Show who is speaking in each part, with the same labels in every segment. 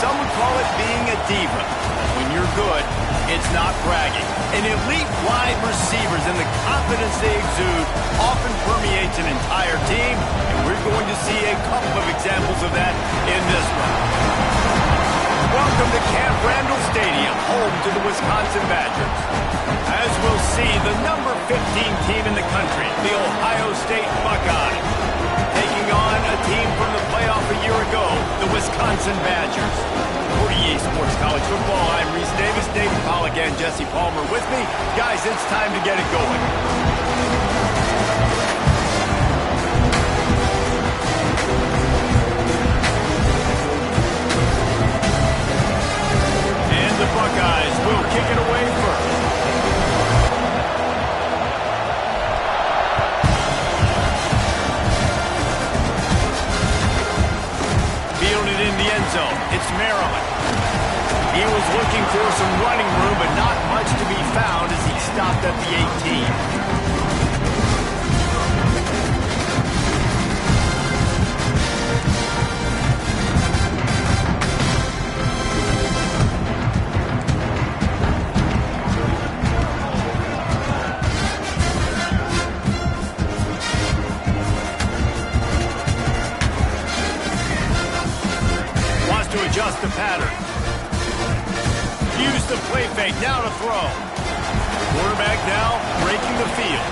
Speaker 1: some would call it being a diva. When you're good, it's not bragging. And elite wide receivers and the confidence they exude often permeates an entire team, and we're going to see a couple of examples of that in this one. Welcome to Camp Randall Stadium, home to the Wisconsin Badgers. As we'll see, the number 15 team in the country, the Ohio State Buckeyes, taking on a team from the playoff a year ago, the Wisconsin Badgers. For EA Sports College Football, I'm Reese Davis, David Pollack, and Jesse Palmer with me. Guys, it's time to get it going. The Buckeyes will kick it away first. Fielded in the end zone. It's Maryland. He was looking for some running room, but not much to be found as he stopped at the 18. Adjust the pattern. Use the play fake. Now to throw. Quarterback now breaking the field.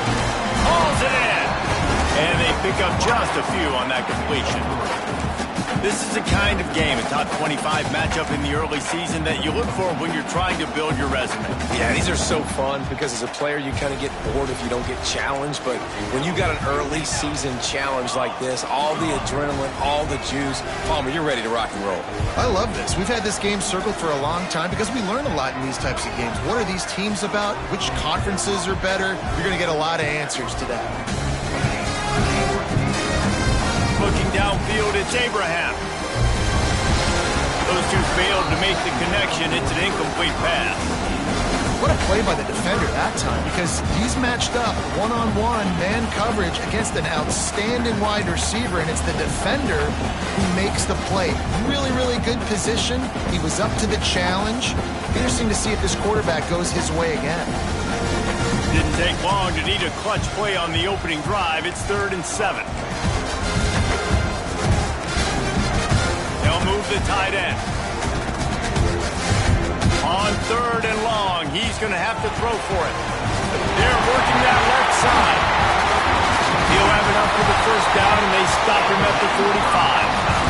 Speaker 1: Hauls it in. And they pick up just a few on that completion. This is the kind of game, a top 25 matchup in the early season that you look for when you're trying to build your resume.
Speaker 2: Yeah, these are so fun because as a player you kind of get bored if you don't get challenged, but when you got an early season challenge like this, all the adrenaline, all the juice, Palmer, you're ready to rock and roll.
Speaker 3: I love this. We've had this game circled for a long time because we learn a lot in these types of games. What are these teams about? Which conferences are better? You're going to get a lot of answers to that.
Speaker 1: Looking downfield, it's Abraham. Those two failed to make the connection. It's an incomplete pass.
Speaker 3: What a play by the defender that time, because he's matched up one-on-one man coverage against an outstanding wide receiver, and it's the defender who makes the play. Really, really good position. He was up to the challenge. Interesting to see if this quarterback goes his way again.
Speaker 1: Didn't take long to need a clutch play on the opening drive. It's 3rd and 7. They'll move the tight end. On 3rd and long, he's going to have to throw for it. They're working that left side. He'll have enough for the first down, and they stop him at the 45.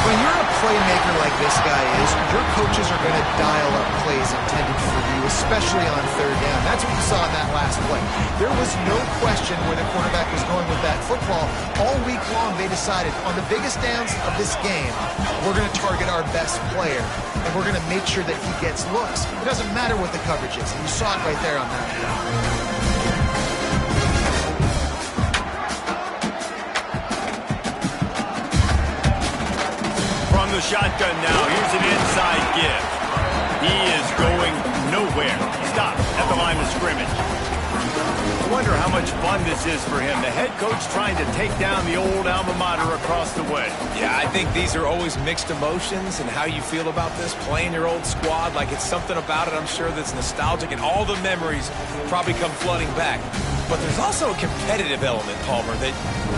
Speaker 3: When you're a playmaker like this guy is, your coaches are going to dial up plays intended for you, especially on 3rd down. That's what you saw in that last play. There was no question where the quarterback was going with that football. All week long, they decided on the biggest downs of this game, we're going to target our best player, and we're going to make sure that he gets looks. It doesn't matter what the coverage is. You saw it right there on that play.
Speaker 1: The shotgun now. Here's an inside give. He is going nowhere. Stop at the line of scrimmage. I wonder how much fun this is for him. The head coach trying to take down the old alma mater across the way.
Speaker 2: Yeah, I think these are always mixed emotions and how you feel about this, playing your old squad. Like, it's something about it, I'm sure, that's nostalgic, and all the memories probably come flooding back. But there's also a competitive element, Palmer, that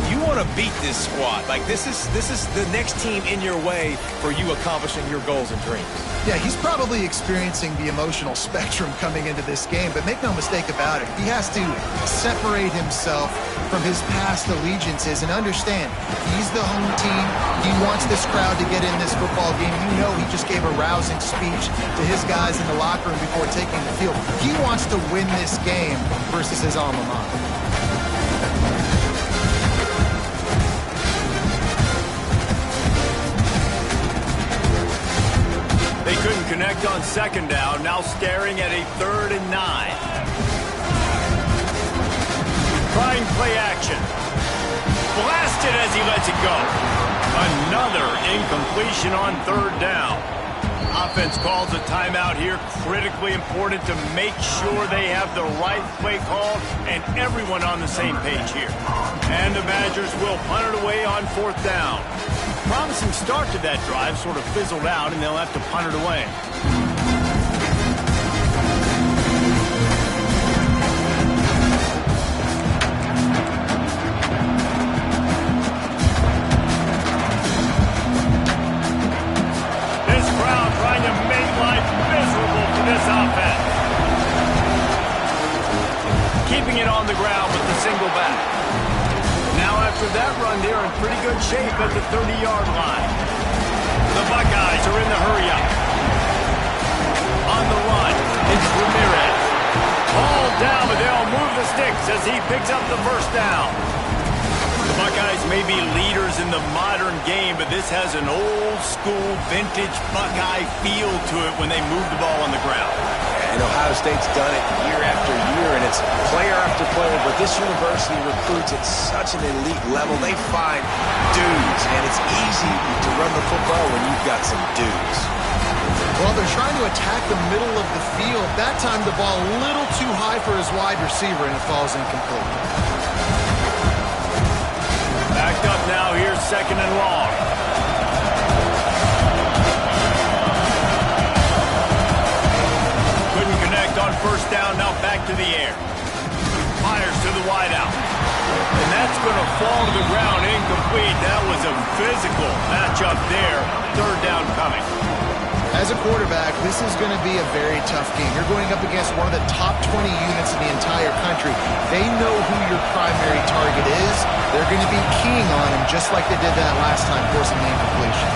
Speaker 2: you want to beat this squad. Like, this is the next team in your way for you accomplishing your goals and dreams.
Speaker 3: Yeah, he's probably experiencing the emotional spectrum coming into this game, but make no mistake about it, he has to separate himself from his past allegiances and understand he's the home team. He wants this crowd to get in this football game. You know, he just gave a rousing speech to his guys in the locker room before taking the field. He wants to win this game versus his alma mater.
Speaker 1: They couldn't connect on 2nd down, now staring at a 3rd and 9. Trying play action. Blasted as he lets it go. Another incompletion on 3rd down. Offense calls a timeout here. Critically important to make sure they have the right play call and everyone on the same page here. And the Badgers will punt it away on 4th down. promising start to that drive sort of fizzled out, and they'll have to punt it away. This crowd trying to make life miserable for this offense. Keeping it on the ground with the single back. Now after that run, they're in pretty good shape at the 30-yard line. The Buckeyes are in the hurry-up. On the run, it's Ramirez. Ball down, but they'll move the sticks as he picks up the first down. The Buckeyes may be leaders in the modern game, but this has an old-school, vintage Buckeye feel to it when they move the ball on the ground.
Speaker 2: And Ohio State's done it year after year, and it's player after player. But this university recruits at such an elite level. They find dudes, and it's easy to run the football when you've got some dudes.
Speaker 3: Well, they're trying to attack the middle of the field. That time the ball a little too high for his wide receiver, and it falls incomplete.
Speaker 1: Backed up now, here's 2nd and long. Couldn't connect on first down, now back to the air. Fires to the wideout. And that's going to fall to the ground incomplete. That was a physical matchup there. 3rd down coming.
Speaker 3: As a quarterback, this is going to be a very tough game. You're going up against one of the top 20 units in the entire country. They know who your primary target is. They're going to be keying on him just like they did that last time, forcing the incompletion.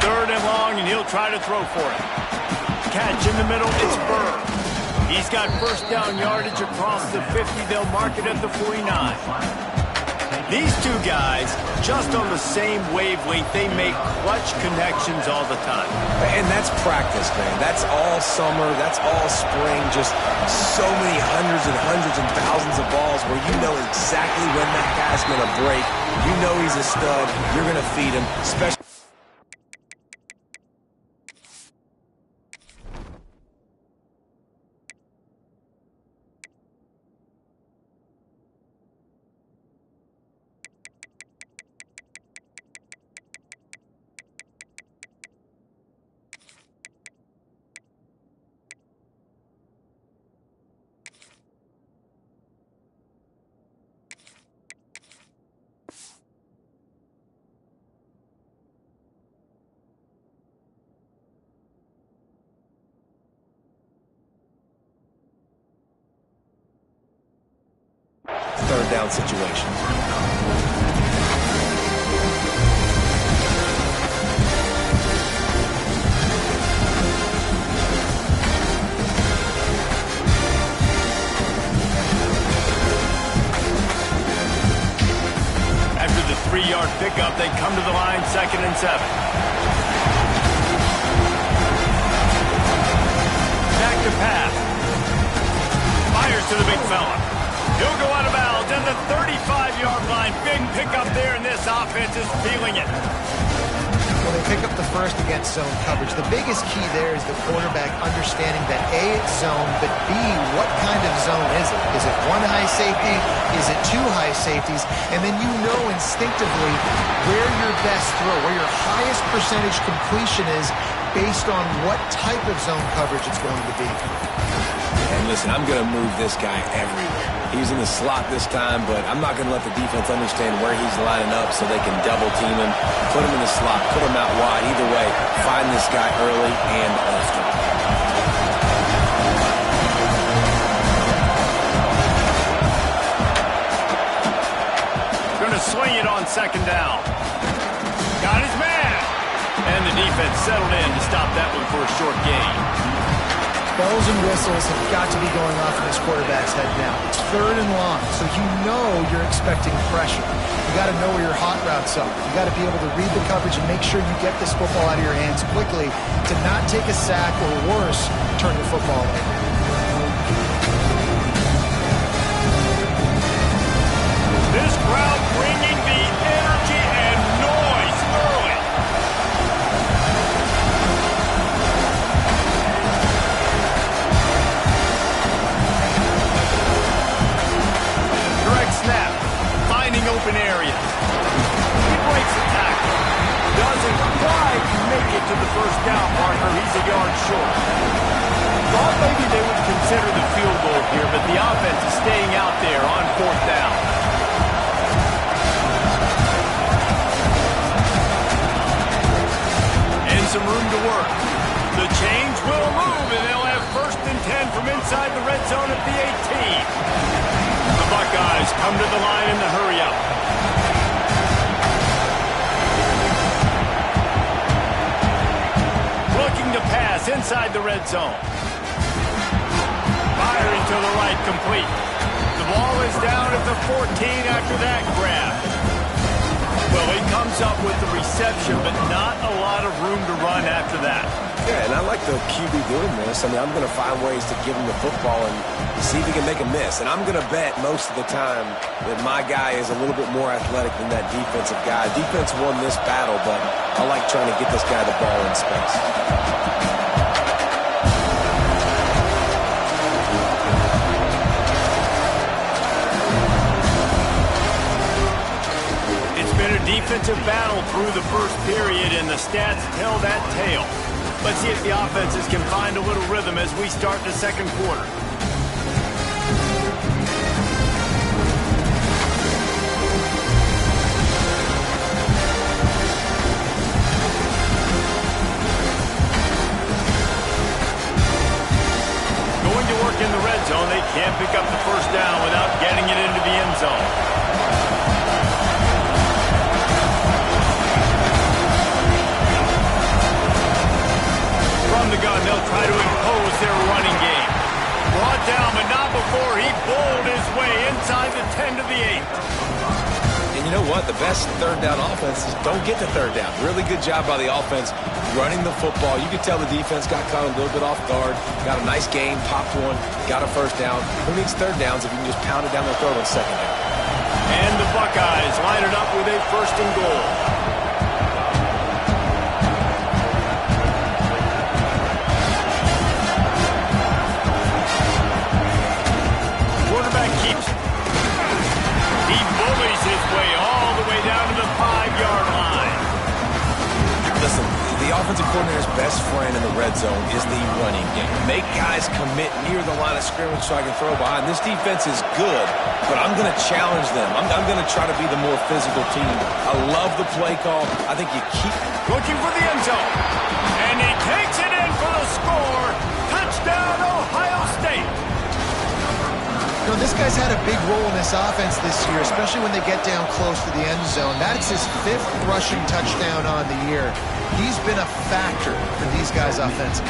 Speaker 1: 3rd and long, and he'll try to throw for it. Catch in the middle, it's Burr. He's got first down yardage across the 50. They'll mark it at the 49. These two guys, just on the same wavelength, they make clutch connections all the time.
Speaker 2: And that's practice, man. That's all summer. That's all spring. Just so many hundreds and thousands of balls where you know exactly when that guy's going to break. You know he's a stud. You're going to feed him, especially. Third down situation.
Speaker 1: After the 3-yard pickup, they come to the line, 2nd and 7. Back to pass. Fires to the big fella. He'll go out of bounds at the 35-yard line. Big pickup there, and this offense is feeling it.
Speaker 3: Well, they pick up the first against zone coverage. The biggest key there is the quarterback understanding that A, it's zone, but B, what kind of zone is it? Is it one high safety? Is it two high safeties? And then you know instinctively where your best throw, where your highest percentage completion is based on what type of zone coverage it's going to be.
Speaker 2: And listen, I'm going to move this guy everywhere. He's in the slot this time, but I'm not going to let the defense understand where he's lining up so they can double team him, put him in the slot, put him out wide. Either way, find this guy early and often.
Speaker 1: Going to swing it on 2nd down. Got his man. And the defense settled in to stop that one for a short gain.
Speaker 3: Bells and whistles have got to be going off in this quarterback's head now. It's 3rd and long, so you know you're expecting pressure. You got to know where your hot routes are. You got to be able to read the coverage and make sure you get this football out of your hands quickly to not take a sack or worse, turn the football over.
Speaker 1: This crowd bringing the energy and noise early. short. Thought maybe they would consider the field goal here, but the offense is staying out there on 4th down. And some room to work. The change will move, and they'll have 1st and 10 from inside the red zone at the 18. The Buckeyes come to the line in the hurry-up. Looking to pass inside the red zone. Firing to the right, complete. The ball is down at the 14 after that grab. Well, he comes up with the reception, but not a lot of room to run after that.
Speaker 2: Yeah, and I like the QB doing this. I mean, I'm going to find ways to give him the football and see if he can make a miss. And I'm going to bet most of the time that my guy is a little bit more athletic than that defensive guy. Defense won this battle, but I like trying to get this guy the ball in space.
Speaker 1: Defensive battle through the first period, and the stats tell that tale. Let's see if the offenses can find a little rhythm as we start the second quarter. Going to work in the red zone. They can't pick up the first down without getting it into the end zone. From the gun, they'll try to impose their running game. Brought down, but not before he bowled his way inside the 10 to the 8.
Speaker 2: And you know what? The best third down offenses don't get to third down. Really good job by the offense running the football. You could tell the defense got caught a little bit off guard. Got a nice game, popped one, got a first down. Who needs third downs if you can just pound it down their throat on second down?
Speaker 1: And the Buckeyes line it up with a 1st and goal.
Speaker 2: Offensive coordinator's best friend in the red zone is the running game. Make guys commit near the line of scrimmage so I can throw behind. This defense is good, but I'm going to challenge them. I'm going to try to be the more physical team. I love the play call. I think you keep
Speaker 1: looking for the end zone. And he takes it in for the score. Touchdown, Ohio State.
Speaker 3: You know, this guy's had a big role in this offense this year, especially when they get down close to the end zone. That's his 5th rushing touchdown on the year. He's been a factor for these guys offensively.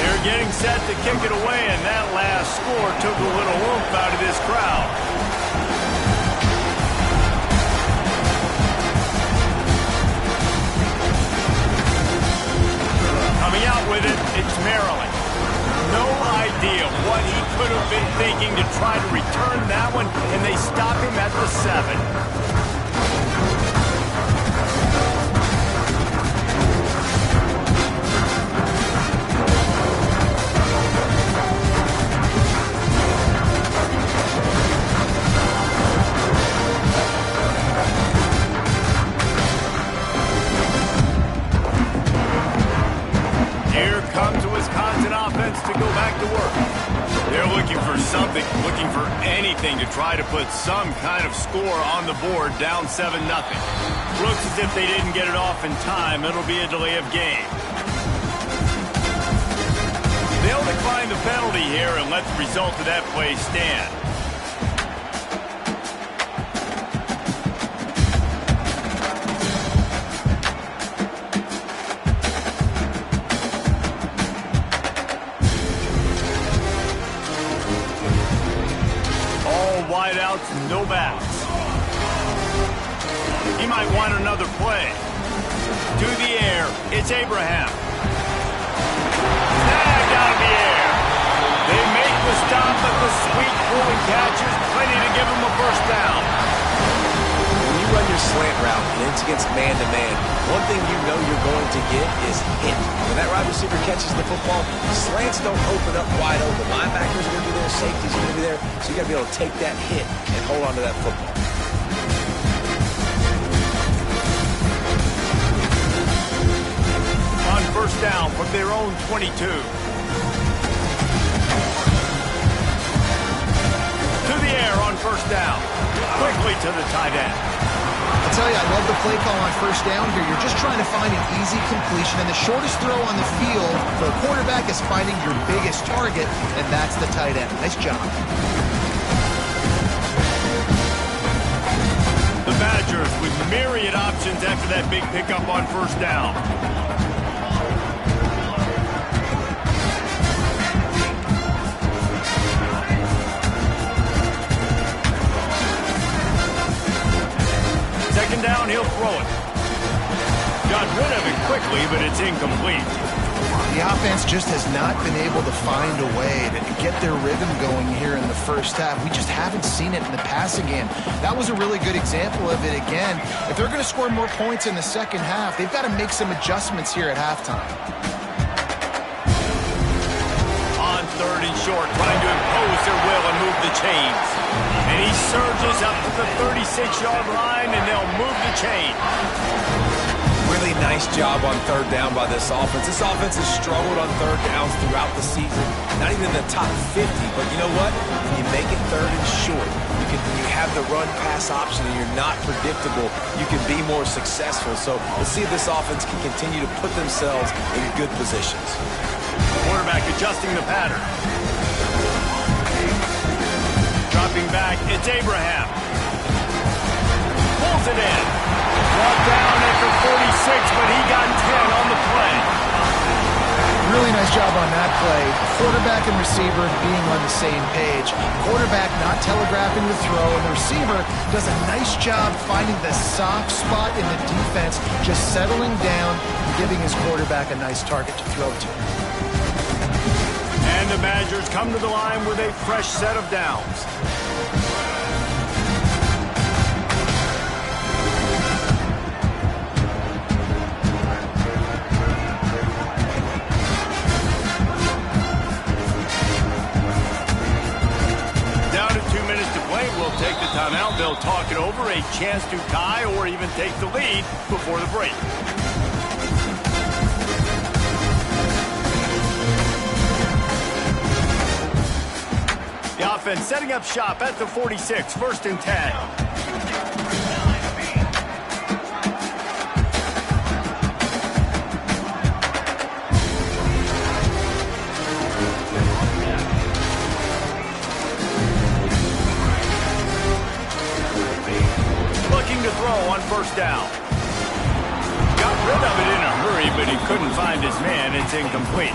Speaker 1: They're getting set to kick it away, and that last score took a little oomph out of this crowd. Coming out with it, it's Maryland. No idea what he could have been thinking to try to return that one, and they stop him at the 7. To go back to work. They're looking for something, looking for anything to try to put some kind of score on the board, down 7-0. Looks as if they didn't get it off in time. It'll be a delay of game. They'll decline the penalty here and let the result of that play stand. Wideouts, no backs. He might want another play. To the air, it's Abraham. Snagged out of the air. They make the stop, but the sweet throwing catch is plenty to give him a first down.
Speaker 2: When you run your slant route, and it's against man-to-man. One thing you know you're going to get is hit. When that wide receiver catches the football, slants don't open up wide open. Linebackers are going to be there, safeties are going to be there, so you got to be able to take that hit and hold on to that football.
Speaker 1: On first down from their own 22. To the air on first down. Quickly to the tight end.
Speaker 3: I tell you, I love the play call on first down here. You're just trying to find an easy completion, and the shortest throw on the field for a quarterback is finding your biggest target, and that's the tight end. Nice job.
Speaker 1: The Badgers with myriad options after that big pickup on first down. Second down, he'll throw it. Got rid of it quickly, but it's incomplete.
Speaker 3: The offense just has not been able to find a way to get their rhythm going here in the first half. We just haven't seen it in the passing game. That was a really good example of it again. If they're going to score more points in the second half, they've got to make some adjustments here at halftime.
Speaker 1: On third and short, trying to impose their will and move the chains. And he surges up to the 36-yard line, and they'll move the chain.
Speaker 2: Really nice job on third down by this offense. This offense has struggled on third downs throughout the season. Not even in the top 50, but you know what? When you make it third and short, you have the run-pass option and you're not predictable, you can be more successful. So we'll see if this offense can continue to put themselves in good positions.
Speaker 1: Quarterback adjusting the pattern. Dropping back, it's Abraham. Pulls it in. Brought down after 46, but he got 10 on the play.
Speaker 3: Really nice job on that play. Quarterback and receiver being on the same page. Quarterback not telegraphing the throw, and the receiver does a nice job finding the soft spot in the defense, just settling down and giving his quarterback a nice target to throw to.
Speaker 1: And the Badgers come to the line with a fresh set of downs. Down to 2 minutes to play. We'll take the timeout. They'll talk it over, a chance to tie or even take the lead before the break. The offense setting up shop at the 46, first and 10. Looking to throw on first down. Got rid of it in a hurry, but he couldn't find his man. It's incomplete.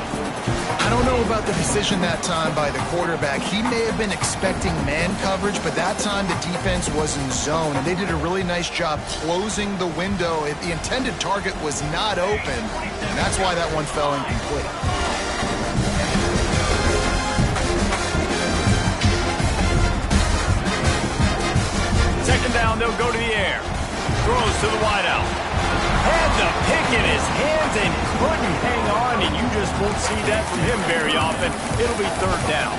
Speaker 3: I don't know about the decision that time by the quarterback. He may have been expecting man coverage, but that time the defense was in zone, and they did a really nice job closing the window. The intended target was not open, and that's why that one fell incomplete.
Speaker 1: Second down, they'll go to the air. Throws to the wideout. Had the pick in his hands and couldn't hang on, and you just won't see that from him very often. It'll be third down.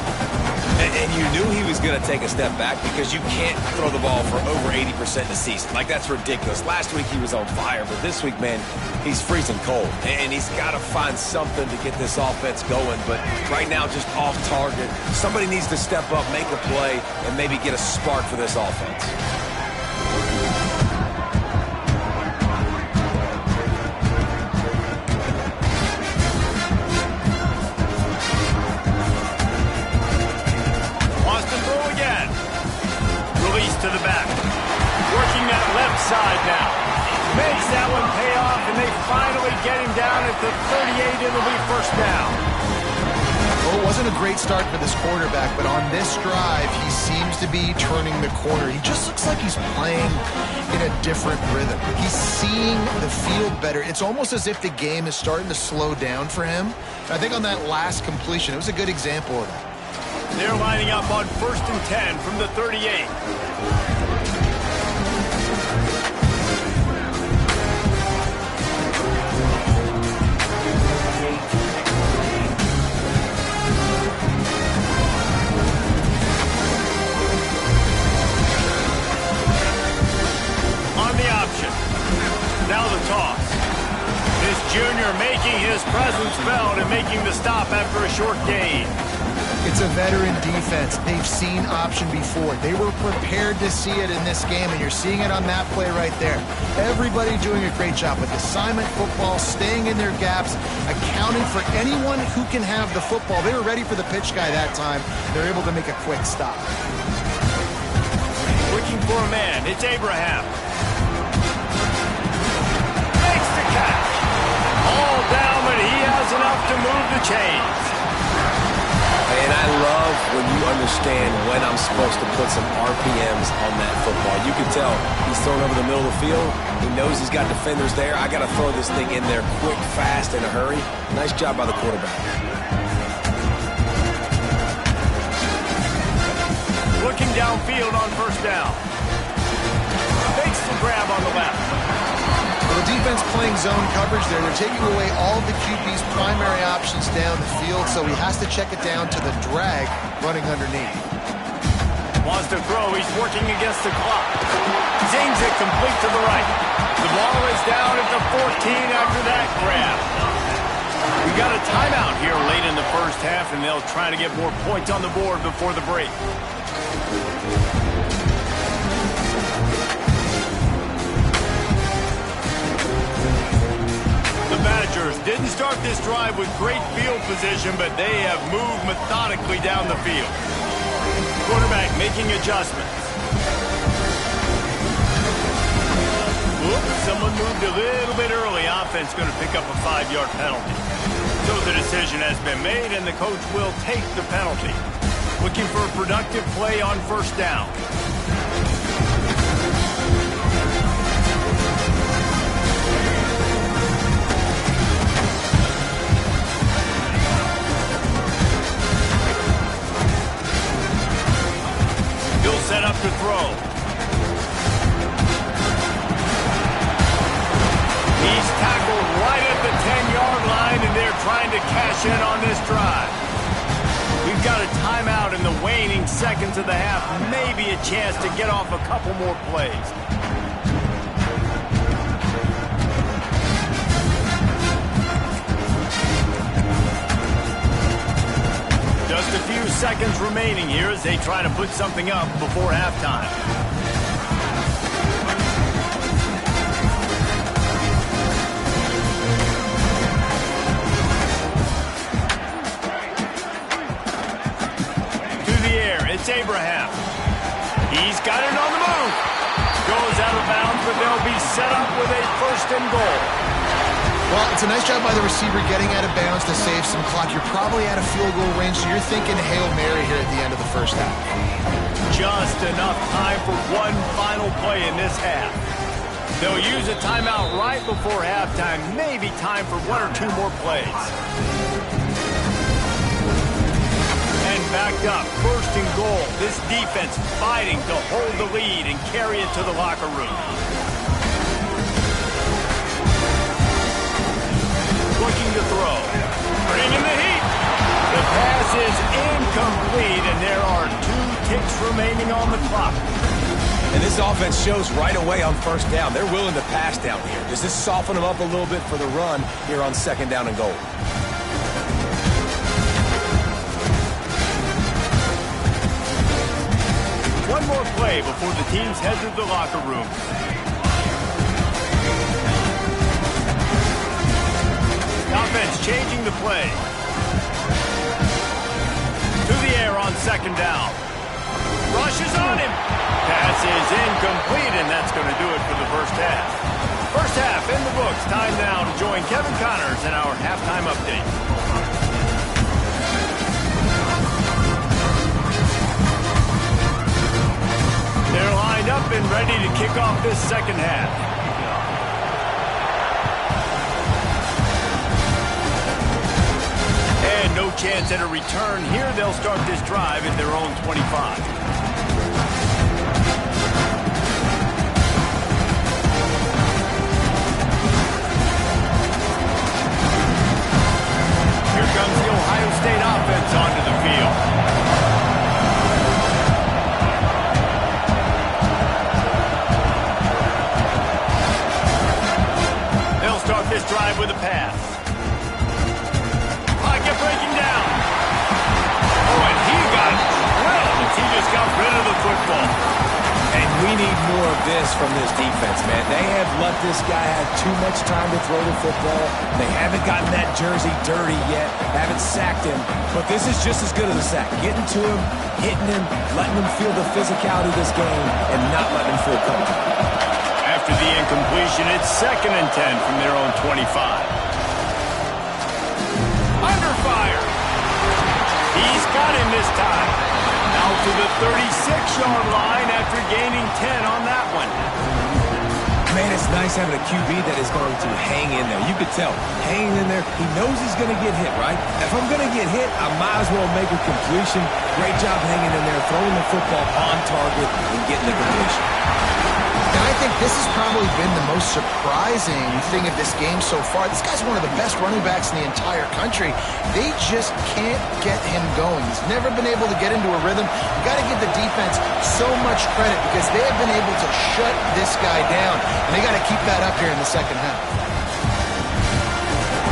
Speaker 2: And you knew he was going to take a step back because you can't throw the ball for over 80% in a season. Like, that's ridiculous. Last week he was on fire, but this week, man, he's freezing cold. And he's got to find something to get this offense going. But right now, just off target. Somebody needs to step up, make a play, and maybe get a spark for this offense.
Speaker 1: To the back. Working that left side now. Makes that one pay off, and they finally get him down at the 38. It'll be first down.
Speaker 3: Well, it wasn't a great start for this quarterback, but on this drive, he seems to be turning the corner. He just looks like he's playing in a different rhythm. He's seeing the field better. It's almost as if the game is starting to slow down for him. I think on that last completion, it was a good example of that.
Speaker 1: They're lining up on first and 10 from the 38. his presence felt and making the stop after a short gain.
Speaker 3: It's a veteran defense. They've seen option before. They were prepared to see it in this game, and you're seeing it on that play right there. Everybody doing a great job with assignment football, staying in their gaps, accounting for anyone who can have the football. They were ready for the pitch guy that time. They're able to make a quick stop.
Speaker 1: Looking for a man. It's Abraham. Makes the catch. All down, but he has enough to move the chains.
Speaker 2: And I love when you understand when I'm supposed to put some RPMs on that football. You can tell he's throwing over the middle of the field. He knows he's got defenders there. I got to throw this thing in there quick, fast, in a hurry. Nice job by the quarterback.
Speaker 1: Looking downfield on first down. Makes the grab on the left.
Speaker 3: The defense playing zone coverage there. They're taking away all of the QB's primary options down the field, so he has to check it down to the drag running underneath.
Speaker 1: Wants to throw. He's working against the clock. Zings it complete to the right. The ball is down at the 14 after that grab. We got a timeout here late in the first half, and they'll try to get more points on the board before the break. The Badgers didn't start this drive with great field position, but they have moved methodically down the field. Quarterback making adjustments. Oops, someone moved a little bit early. Offense going to pick up a 5-yard penalty. So the decision has been made, and the coach will take the penalty. Looking for a productive play on first down. He'll set up to throw. He's tackled right at the 10-yard line, and they're trying to cash in on this drive. We've got a timeout in the waning seconds of the half. Maybe a chance to get off a couple more plays. Just a few seconds remaining here as they try to put something up before halftime. It's Abraham. He's got it on the move. Goes out of bounds, but they'll be set up with a first and goal.
Speaker 3: Well, it's a nice job by the receiver getting out of bounds to save some clock. You're probably out of field goal range, so you're thinking Hail Mary here at the end of the first half.
Speaker 1: Just enough time for one final play in this half. They'll use a timeout right before halftime. Maybe time for one or two more plays. Backed up, first and goal. This defense fighting to hold the lead and carry it to the locker room. Looking to throw. Bringing the heat. The pass is incomplete, and there are 2 ticks remaining on the clock.
Speaker 2: And this offense shows right away on first down. They're willing to pass down here. Does this soften them up a little bit for the run here on second down and goal?
Speaker 1: One more play before the teams head to the locker room. Offense changing the play. To the air on second down. Rushes on him. Pass is incomplete, and that's going to do it for the first half. First half in the books. Time now to join Kevin Connors in our halftime update. They're lined up and ready to kick off this second half. And no chance at a return here. They'll start this drive at their own 25. Here comes the Ohio State offense onto the field. This drive with a pass.
Speaker 2: this from this defense, man. They have let this guy have too much time to throw the football. They haven't gotten that jersey dirty yet, haven't sacked him. But this is just as good as a sack. Getting to him, hitting him, letting him feel the physicality of this game, and not letting him feel comfortable.
Speaker 1: After the incompletion, it's 2nd and 10 from their own 25. Under fire. He's got him this time. Out to the 36-yard line after gaining 10 on that one.
Speaker 2: Man, it's nice having a QB that is going to hang in there. You could tell, hanging in there, he knows he's going to get hit, right? If I'm going to get hit, I might as well make a completion. Great job hanging in there, throwing the football on target and getting the completion.
Speaker 3: And I think this has probably been the most surprising thing of this game so far. This guy's one of the best running backs in the entire country. They just can't get him going. He's never been able to get into a rhythm. You got to give the defense so much credit because they have been able to shut this guy down. And they got to keep that up here in the second half.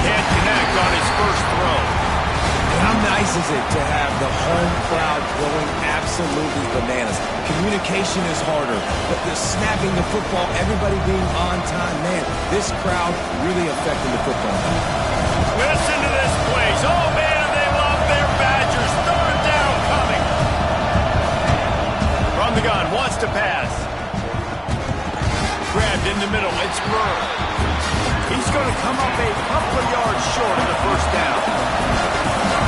Speaker 1: Can't connect on his first throw.
Speaker 2: How nice is it to have the home crowd going absolutely bananas? Communication is harder, but the snapping the football, everybody being on time, man, this crowd really affecting the football.
Speaker 1: Listen to this place. Oh, man, they love their Badgers. 3rd down coming. From the gun, wants to pass. Grabbed in the middle. It's Murr. He's going to come up a couple of yards short of the first down.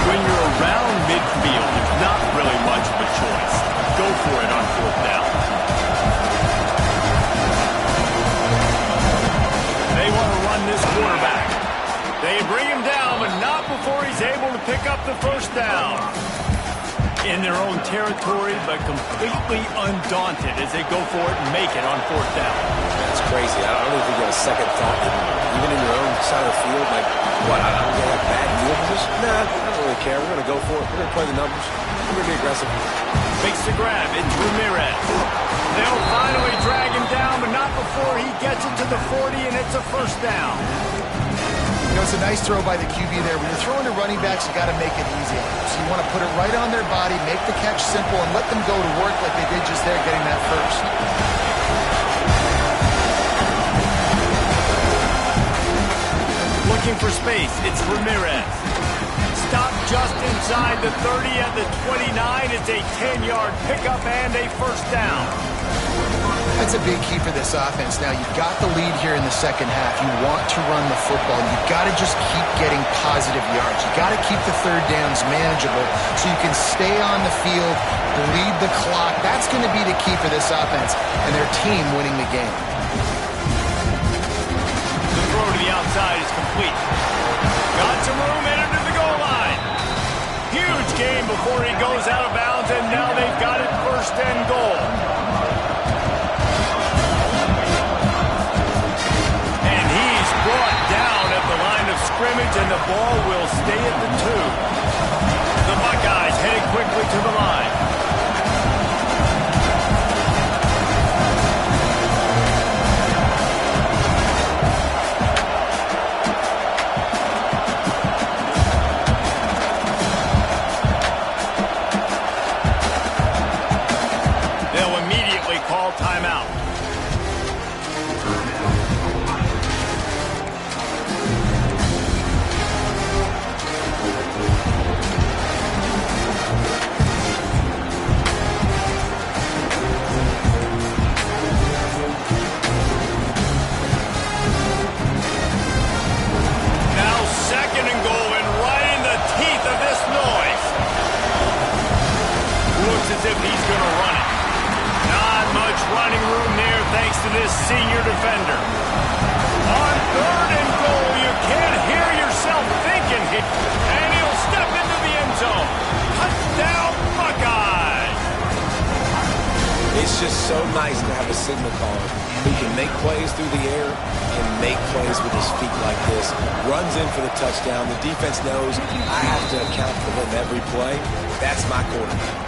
Speaker 1: When you're around midfield, there's not really much of a choice. Go for it on 4th down. They want to run this quarterback. They bring him down, but not before he's able to pick up the first down. In their own territory, but completely undaunted as they go for it and make it on 4th down.
Speaker 2: That's crazy. I don't even think you have a second thought, even in your own side of the field. Like, what, I don't get a bad field position? Nah, I don't really care. We're going to go for it. We're going to play the numbers. We're going to be aggressive.
Speaker 1: Makes the grab. It's Ramirez. They'll finally drag him down, but not before he gets it to the 40, and it's a first down.
Speaker 3: You know, it's a nice throw by the QB there. When you're throwing to running backs, you got to make it easy. So you want to put it right on their body, make the catch simple, and let them go to work like they did just there, getting that first.
Speaker 1: Looking for space. It's Ramirez. Stop just inside the 30 at the 29. It's a 10-yard pickup and a first down.
Speaker 3: That's a big key for this offense. Now, you've got the lead here in the second half. You want to run the football. You've got to just keep getting positive yards. You've got to keep the 3rd downs manageable so you can stay on the field, bleed the clock. That's going to be the key for this offense and their team winning the game.
Speaker 1: The throw to the outside is complete. Got some room, entered to the goal line. Huge gain before he goes out of bounds, and now they've got it 1st and goal. Brought down at the line of scrimmage, and the ball will stay at the 2. The Buckeyes heading quickly to the line. They'll immediately call timeout. As if he's going to run it. Not much running room there thanks to this senior defender. On 3rd and goal, you can't hear yourself thinking here. And he'll step into the end zone. Touchdown, Buckeyes!
Speaker 2: It's just so nice to have a signal caller who can make plays through the air and make plays with his feet like this. Runs in for the touchdown. The defense knows I have to account for him every play. That's my quarterback.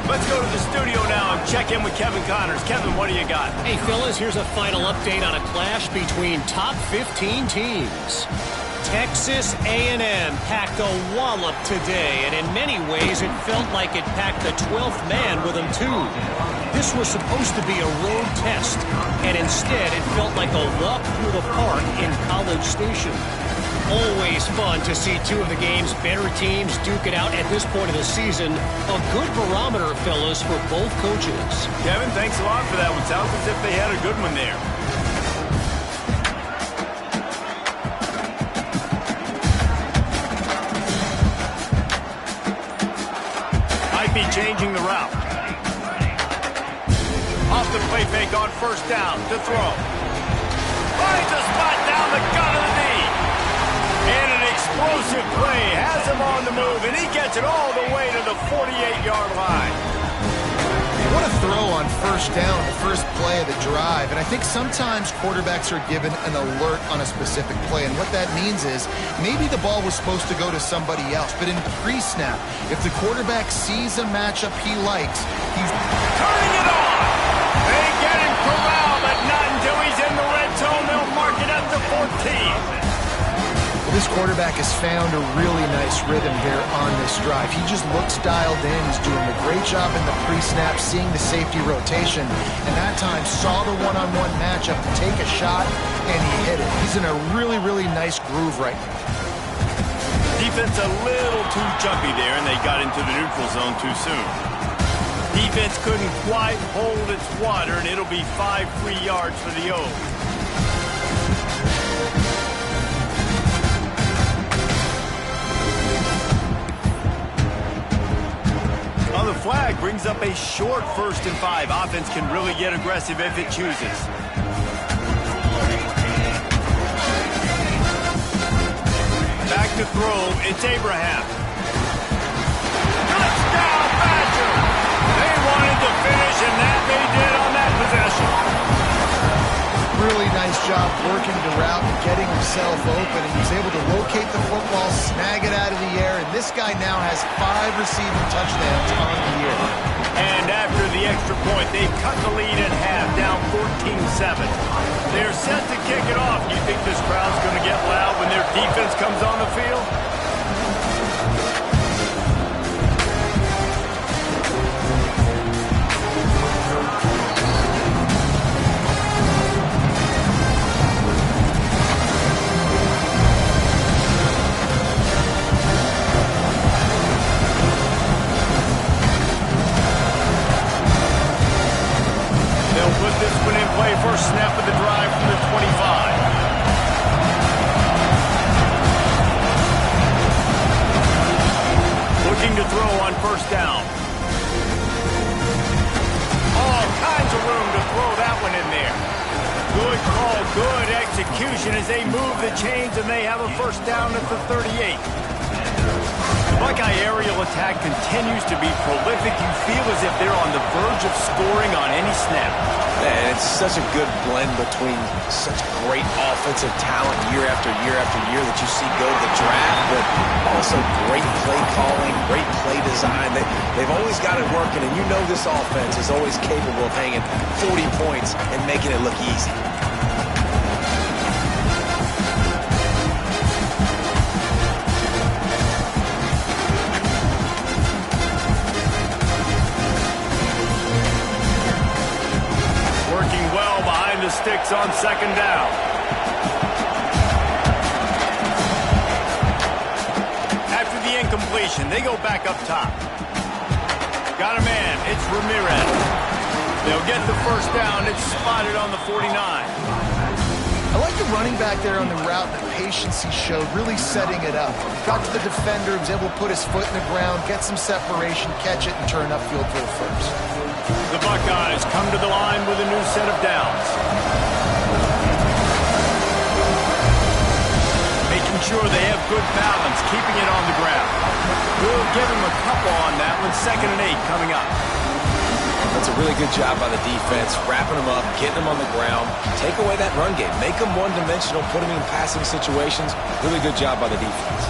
Speaker 1: Let's go to the studio now and check in with Kevin Connors. Kevin, what do you got?
Speaker 4: Hey, fellas, here's a final update on a clash between top 15 teams. Texas A&M packed a wallop today, and in many ways it felt like it packed the 12th man with them too. This was supposed to be a road test, and instead it felt like a walk through the park in College Station. Always fun to see two of the game's better teams duke it out at this point of the season. A good barometer, fellas, for both coaches.
Speaker 1: Kevin, thanks a lot for that one. Sounds as if they had a good one there. Might be changing the route. Off the play fake on first down to throw. Finds a spot down the gut of the knee. And an explosive play has him on the move, and he gets it all the way to the 48-yard line.
Speaker 3: What a throw on first down, the first play of the drive. And I think sometimes quarterbacks are given an alert on a specific play. And what that means is maybe the ball was supposed to go to somebody else. But in pre-snap, if the quarterback sees a matchup he likes, he's
Speaker 1: turning it on. They get him corralled, but not until he's in the red zone. They'll mark it up to 14.
Speaker 3: This quarterback has found a really nice rhythm here on this drive. He just looks dialed in. He's doing a great job in the pre-snap, seeing the safety rotation, and that time saw the one-on-one matchup to take a shot, and he hit it. He's in a really, really nice groove right now.
Speaker 1: Defense a little too jumpy there, and they got into the neutral zone too soon. Defense couldn't quite hold its water, and it'll be 5 free yards for the O's. The flag brings up a short 1st and 5. Offense can really get aggressive if it chooses. Back to throw, it's Abraham. Touchdown, Badger! They wanted to finish, and that they did on that possession.
Speaker 3: Really nice job working the route and getting himself open, and he's able to locate the football, snag it out of the air, and this guy now has 5 receiving touchdowns on the year.
Speaker 1: And after the extra point, they've cut the lead in half, down 14-7. They're set to kick it off. You think this crowd's going to get loud when their defense comes on the field? Put this one in play, first snap of the drive from the 25. Looking to throw on first down. All kinds of room to throw that one in there. Good call, good execution as they move the chains, and they have a first down at the 38. The Buckeye aerial attack continues to be prolific. You feel as if they're on the verge of scoring on any snap.
Speaker 2: And it's such a good blend between such great offensive talent year after year after year that you see go to the draft, but also great play calling, great play design. They've always got it working, and you know this offense is always capable of hanging 40 points and making it look easy.
Speaker 1: Sticks on second down. After the incompletion, they go back up top. Got a man. It's Ramirez. They'll get the first down. It's spotted on the 49.
Speaker 3: I like the running back there on the route, the patience he showed, really setting it up. Got to the defender, was able to put his foot in the ground, get some separation, catch it, and turn upfield for the first.
Speaker 1: The Buckeyes come to the line with a new set of downs. Making sure they have good balance, keeping it on the ground. We'll give them a couple on that one. 2nd and 8 coming up.
Speaker 2: That's a really good job by the defense, wrapping them up, getting them on the ground. Take away that run game. Make them one-dimensional, put them in passing situations. Really good job by the defense.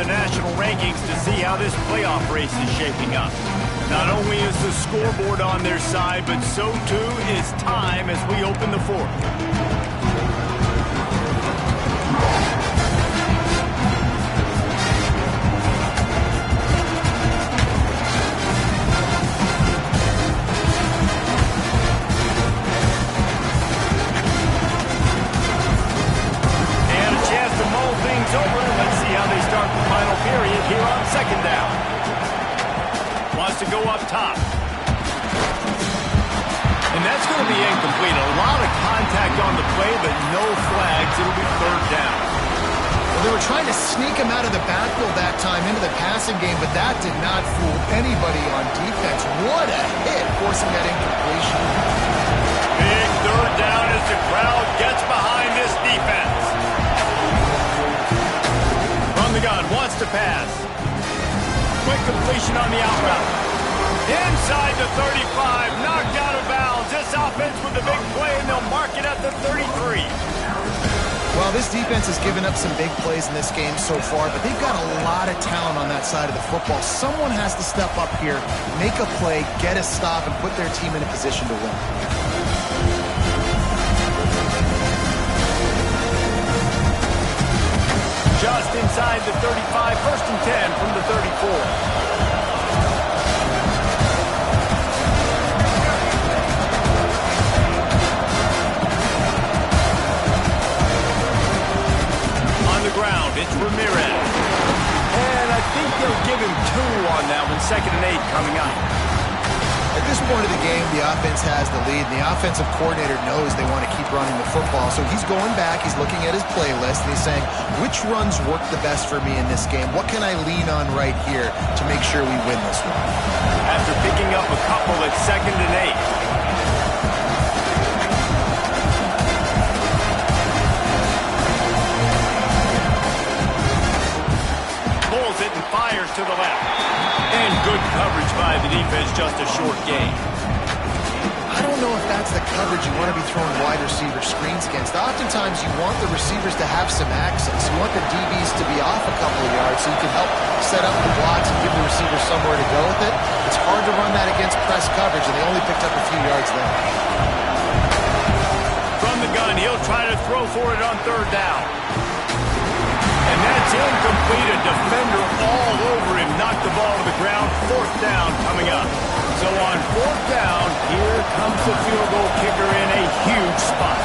Speaker 1: the national rankings to see how this playoff race is shaping up. Not only is the scoreboard on their side, but so too is time as we open the fourth. Over. Let's see how they start the final period here on second down. Wants to go up top. And that's going to be incomplete. A lot of contact on the play, but no flags. It'll be third down.
Speaker 3: Well, they were trying to sneak him out of the backfield that time into the passing game, but that did not fool anybody on defense. What a hit, forcing that incompletion.
Speaker 1: Big third down as the crowd gets behind this defense. The gun wants to pass. Quick completion on the out route. Inside the 35, knocked out of bounds. This offense with the big play, and they'll mark it at the 33.
Speaker 3: Well, this defense has given up some big plays in this game so far, but they've got a lot of talent on that side of the football. Someone has to step up here, make a play, get a stop, and put their team in a position to win.
Speaker 1: Just inside the 35, first and 10 from the 34. On the ground, it's Ramirez. And I think they'll give him 2 on that one, second and 8 coming up.
Speaker 3: At this point of the game, the offense has the lead, and the offensive coordinator knows they want to keep running the football. So he's going back, he's looking at his playlist, and he's saying, which runs work the best for me in this game? What can I lean on right here to make sure we win this one?
Speaker 1: After picking up a couple at second and 8. Pulls it and fires to the left. And good coverage by the defense, just a short gain.
Speaker 3: I don't know if that's the coverage you want to be throwing wide receiver screens against. Oftentimes you want the receivers to have some access. You want the DBs to be off a couple of yards so you can help set up the blocks and give the receiver somewhere to go with it. It's hard to run that against press coverage, and they only picked up a few yards there.
Speaker 1: From the gun, he'll try to throw for it on third down. And that's incomplete. A defender all over him. Knocked the ball to the ground. Fourth down coming up. So on fourth down, here comes the field goal kicker in a huge spot.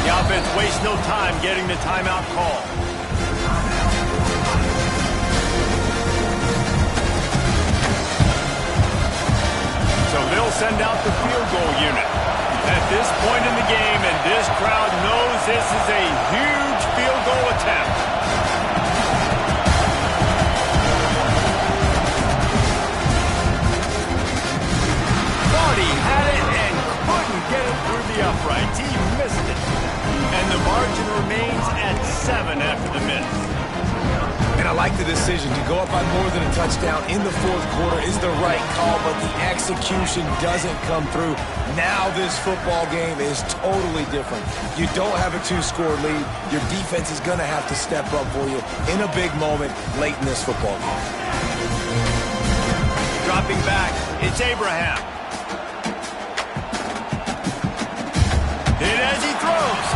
Speaker 1: The offense wastes no time getting the timeout call. So they'll send out the field goal unit. At this point in the game, and this crowd knows this is a huge field goal attempt. Thought he had it and couldn't get it through the uprights. He missed it. And the margin remains at 7 after the miss.
Speaker 2: And I like the decision to go up by more than a touchdown in the fourth quarter is the right call, but the execution doesn't come through. Now this football game is totally different. You don't have a 2-score lead. Your defense is going to have to step up for you in a big moment late in this football game.
Speaker 1: Dropping back, it's Abraham. Hit as he throws.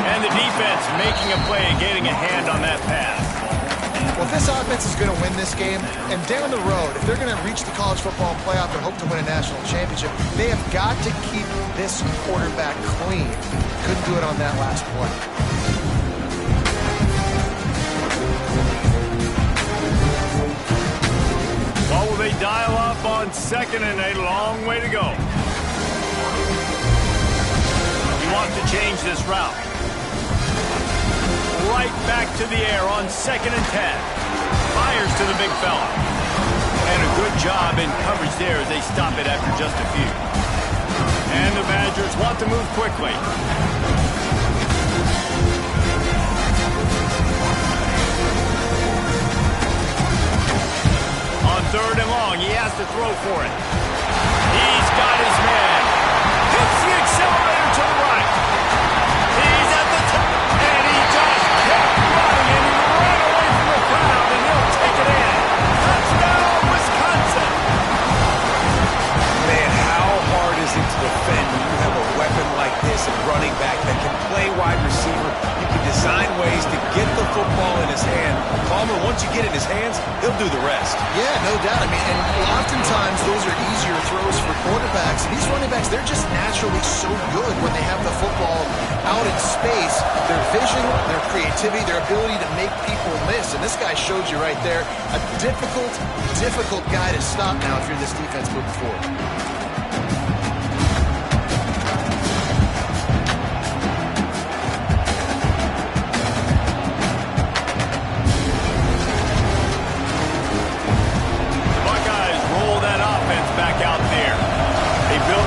Speaker 1: And the defense making a play and getting a hand on that pass.
Speaker 3: Well, if this offense is going to win this game, and down the road, if they're going to reach the college football playoff and hope to win a national championship, they have got to keep this quarterback clean. Couldn't do it on that last play.
Speaker 1: Well, will they dial up on second and a long way to go? He wants to change this route. Right back to the air on second and 10. Fires to the big fella. And a good job in coverage there as they stop it after just a few. And the Badgers want to move quickly. On third and long, he has to throw for it. He's
Speaker 2: Palmer, once you get in his hands, he'll do the rest.
Speaker 3: Yeah, no doubt. I mean, and oftentimes those are easier throws for quarterbacks. And these running backs, they're just naturally so good when they have the football out in space. Their vision, their creativity, their ability to make people miss. And this guy showed you right there, a difficult guy to stop now if you're this defense moving forward.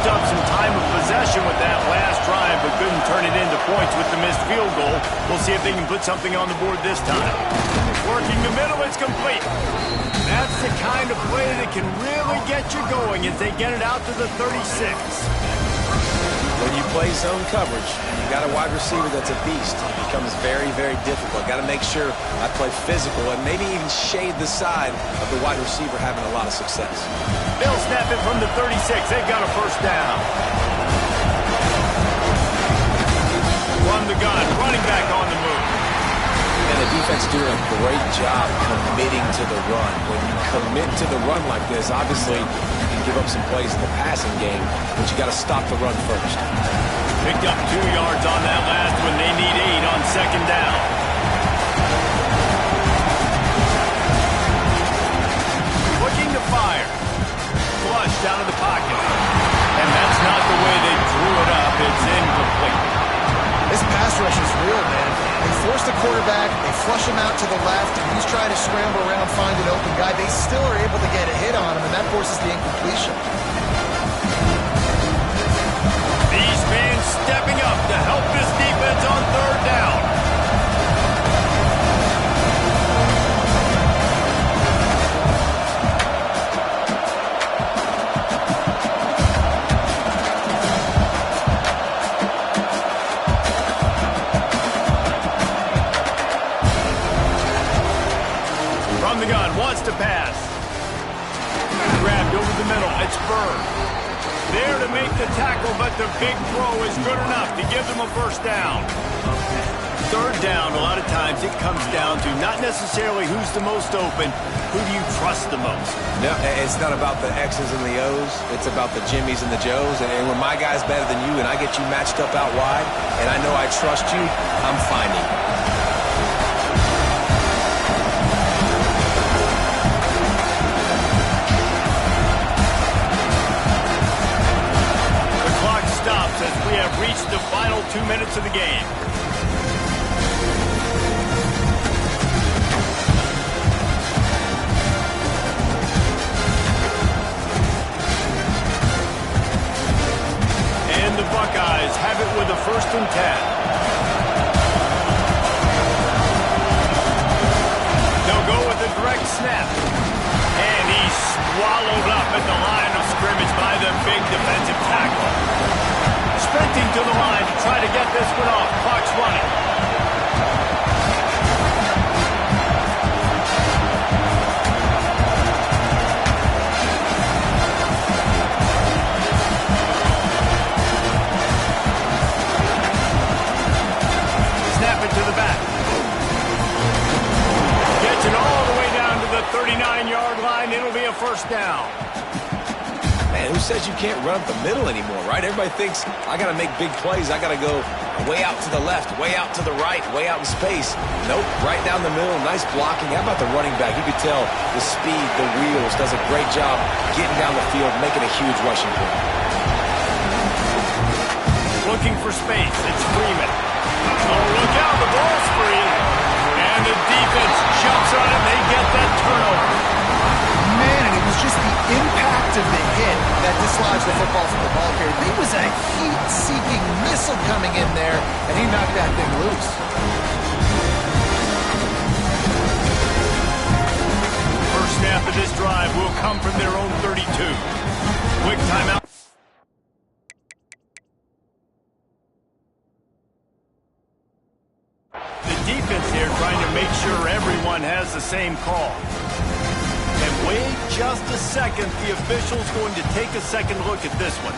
Speaker 1: Up some time of possession with that last drive, but couldn't turn it into points with the missed field goal. We'll see if they can put something on the board this time. Working the middle, it's complete. That's the kind of play that can really get you going as they get it out to the 36.
Speaker 2: When you play zone coverage, you got a wide receiver that's a beast. It becomes very, very difficult. Got to make sure I play physical and maybe even shade the side of the wide receiver having a lot of success.
Speaker 1: They'll snap it from the 36. They've got a first down. From the gun, running back on the move.
Speaker 2: And the defense doing a great job committing to the run. When you commit to the run like this, obviously you can give up some plays in the passing game, but you got to stop the run first.
Speaker 1: Picked up 2 yards on that last one. They need 8 on second down. Looking to fire. Flush down to the pocket. And that's not the way they drew it up. It's incomplete.
Speaker 3: This pass rush is real, man. They force the quarterback, they flush him out to the left, and he's trying to scramble around, find an open guy. They still are able to get a hit on him, and that forces the incompletion.
Speaker 1: These fans stepping up to help this defense on third down. The gun wants to pass. Grabbed over the middle. It's Bird. There to make the tackle, but the big throw is good enough to give them a first down. Third down, a lot of times it comes down to not necessarily who's the most open, who do you trust the most?
Speaker 2: No, it's not about the X's and the O's. It's about the Jimmies and the Joes. And when my guy's better than you and I get you matched up out wide, and I know I trust you, I'm finding you.
Speaker 1: As we have reached the final 2 minutes of the game. And the Buckeyes have it with a 1st and 10. They'll go with a direct snap. And he's swallowed up at the line of scrimmage by the big defensive tackle. Sprinting to the line to try to get this one off. Clock's running. Snap it to the back. Gets it all the way down to the 39-yard line. It'll be a first down.
Speaker 2: Man, who says you can't run up the middle anymore, right? Everybody thinks I got to make big plays. I got to go way out to the left, way out to the right, way out in space. Nope, right down the middle. Nice blocking. How about the running back? You could tell the speed, the wheels, does a great job getting down the field, making a huge rushing play.
Speaker 1: Looking for space. It's Freeman. Oh, look out. The ball's free. And the defense jumps on it. They get that turnover.
Speaker 3: Man, and it was just the impact of the hit that dislodged the football from the ball carrier. There was a heat-seeking missile coming in there, and he knocked that thing loose.
Speaker 1: First snap of this drive will come from their own 32. Quick timeout. The defense here trying to make sure everyone has the same call. And wait just a second. The official's going to take a second look at this one.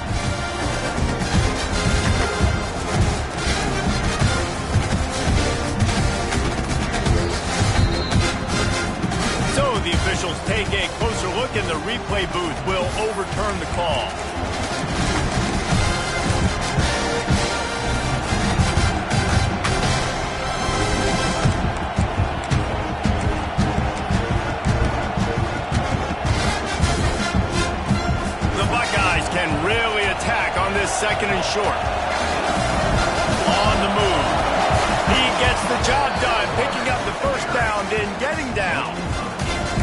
Speaker 1: Now the officials take a closer look, and the replay booth will overturn the call. Can really attack on this second and short. On the move. He gets the job done, picking up the first down, then getting down.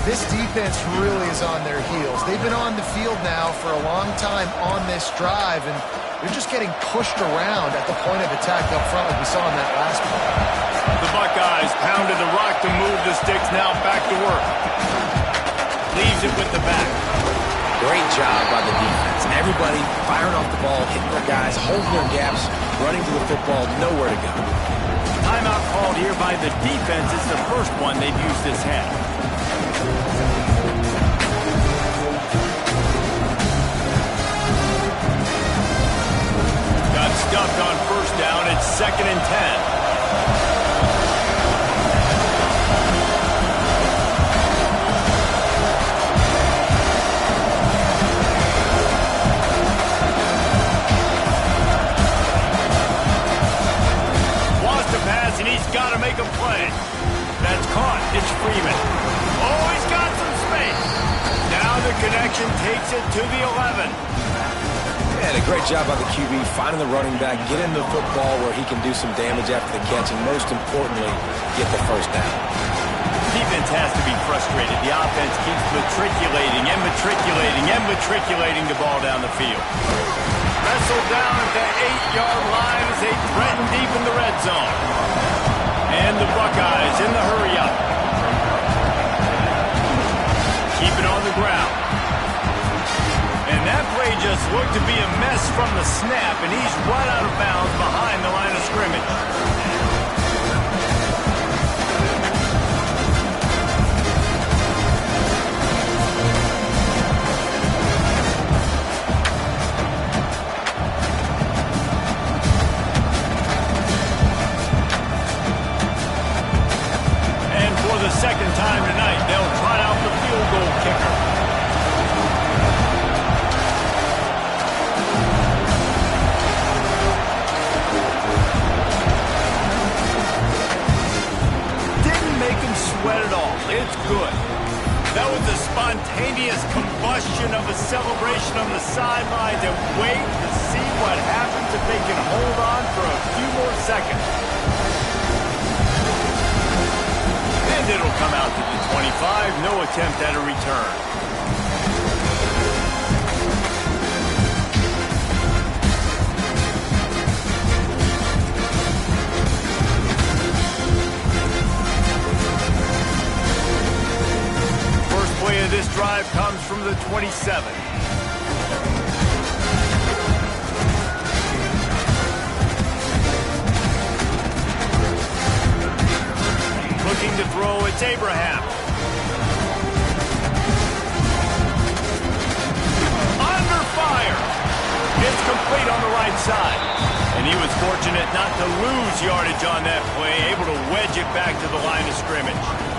Speaker 3: This defense really is on their heels. They've been on the field now for a long time on this drive, and they're just getting pushed around at the point of attack up front like we saw in that last play.
Speaker 1: The Buckeyes pounded the rock to move the sticks, now back to work. Leaves it with the back.
Speaker 2: Great job by the defense. Everybody firing off the ball, hitting their guys, holding their gaps, running to the football, nowhere to go.
Speaker 1: Timeout called here by the defense. It's the first one they've used this half. Got stuffed on first down. It's 2nd and 10. And he's got to make a play. That's caught. It's Freeman. Oh, he's got some space. Now the connection takes it to the 11.
Speaker 2: Yeah, a great job by the QB finding the running back, getting the football where he can do some damage after the catch, and most importantly, get the first down.
Speaker 1: Defense has to be frustrated. The offense keeps matriculating and matriculating and matriculating the ball down the field. Wrestled down at the 8-yard line as they threaten deep in the red zone. And the Buckeyes in the hurry-up. Keep it on the ground. And that play just looked to be a mess from the snap, and he's right out of bounds behind the line of scrimmage. The second time tonight, they'll trot out the field goal kicker. Didn't make him sweat at all. It's good. That was a spontaneous combustion of a celebration on the sidelines, and wait to see what happens if they can hold on for a few more seconds. And it'll come out to the 25. No attempt at a return. First play of this drive comes from the 27. Looking to throw, it's Abraham. Under fire. It's complete on the right side. And he was fortunate not to lose yardage on that play, able to wedge it back to the line of scrimmage.